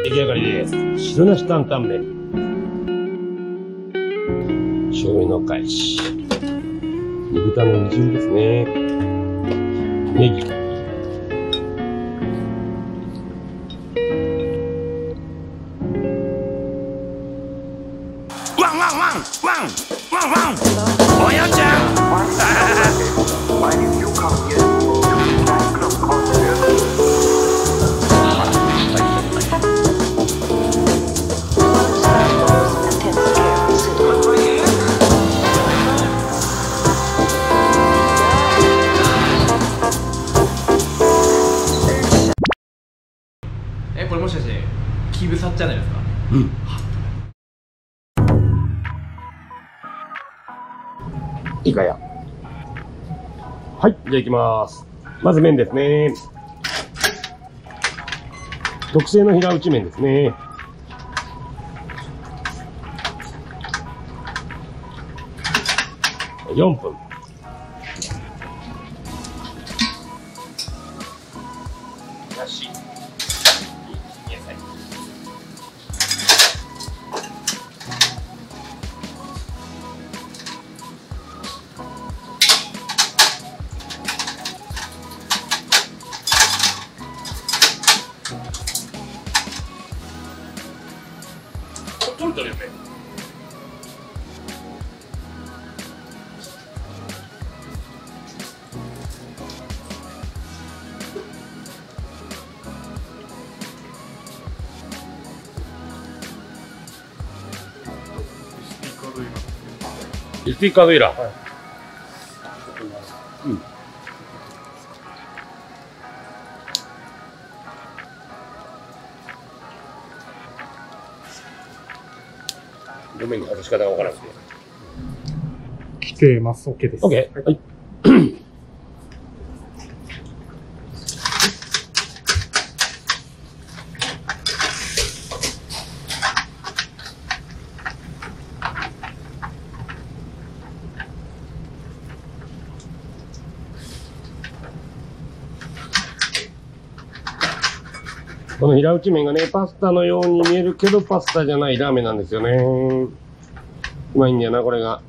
出来上がりです。汁なし担々麺。醤油の返し。煮豚の煮汁ですね。ネギ。ワンワンワンワンワンワンおやちゃんこれもしかしてキブサッチャンネルですか？うん。いいかや。はい、じゃあ行きます。まず麺ですね。特製の平打ち麺ですね。4分。だし。野菜。取れたよね。スティッカードイラー。はい。うん。ごめんね、外し方がわからなくて。来てます。OK です。OK。はい。この平打ち麺がね、パスタのように見えるけど、パスタじゃないラーメンなんですよね。うまいんだよな、これが。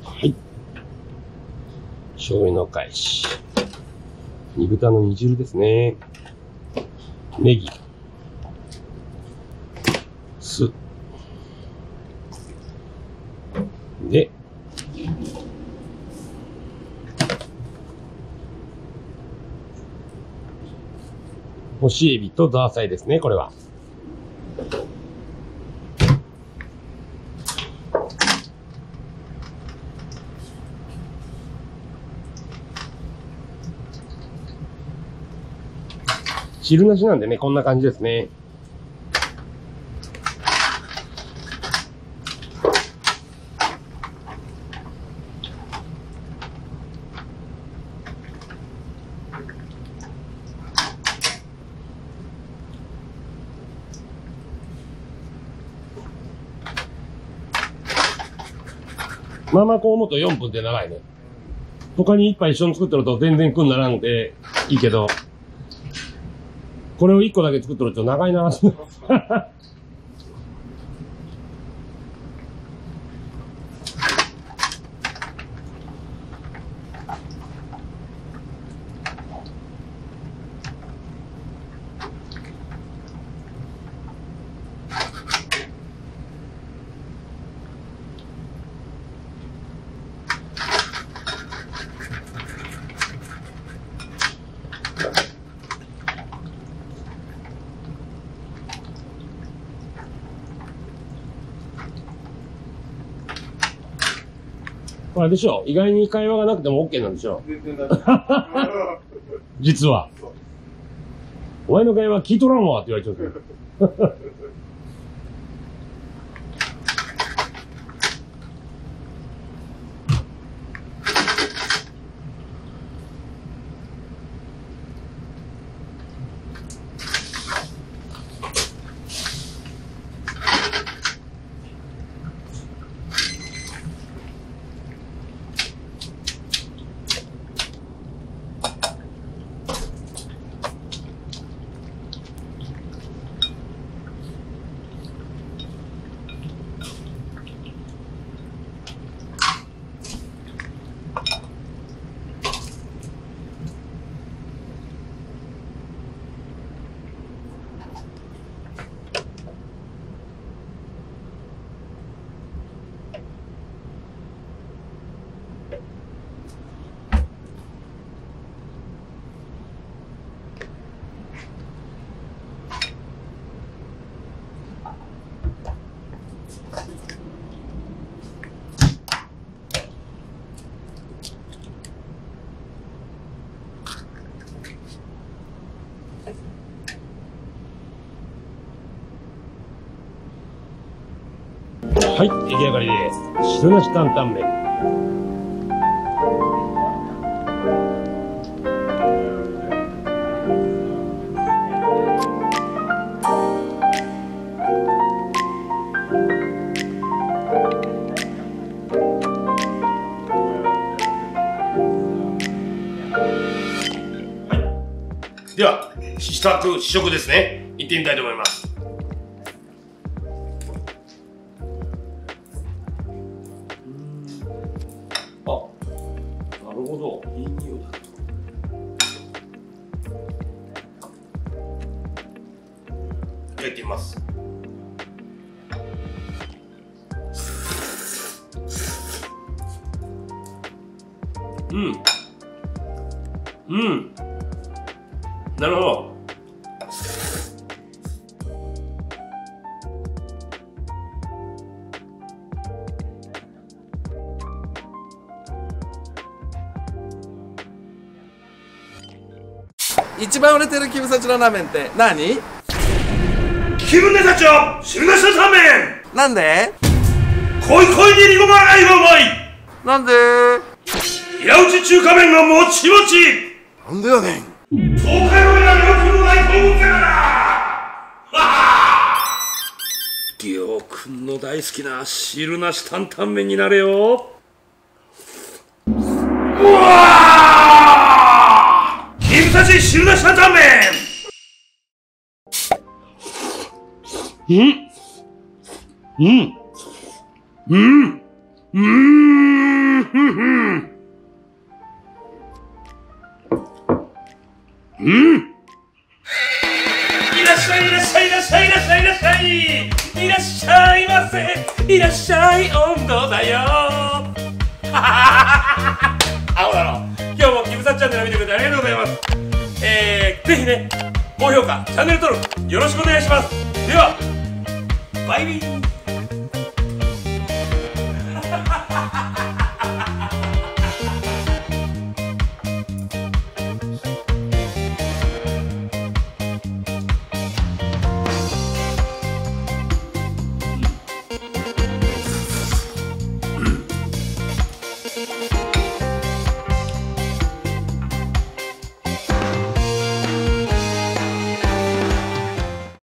はい。醤油の返し。煮豚の煮汁ですね。ネギ。酢。で、干しエビとザーサイですね、これは。汁なしなんでね、こんな感じですね。まあまあこう思うと4分って長いね。他に一杯一緒に作ってると全然苦にならんでいいけど、これを1個だけ作ってると長いな。これでしょ、意外に会話がなくても OK なんでしょ。実は。お前の会話聞いとらんわって言われちゃう。はい、出来上がりです。汁なし担々麺。では、試食ですね。行ってみたいと思います。あ、なるほど。いい匂いだ。じゃあ行ってみます。うん。うん。なるほど。一番売れてるキムサチのラーメンって何？キムネタチョ汁なし担々麺。なんで？濃い濃い練りごまがうまい。なんで？平打ち中華麺がもちもち。なんでやねん。東海オンエア料金のない東北からだ。りょうくんの大好きな汁なし担々麺になれよ。うわー！キムタチ汁なし担々麺。いらっしゃいいらっしゃいいらっしゃいいらっしゃいいらっしゃいいらっしゃいませ。いらっしゃい温度だよ。青だろ。今日もキムサチャンネル見てくれてありがとうございます。ぜひね、高評価、チャンネル登録よろしくお願いします。ではバイビー。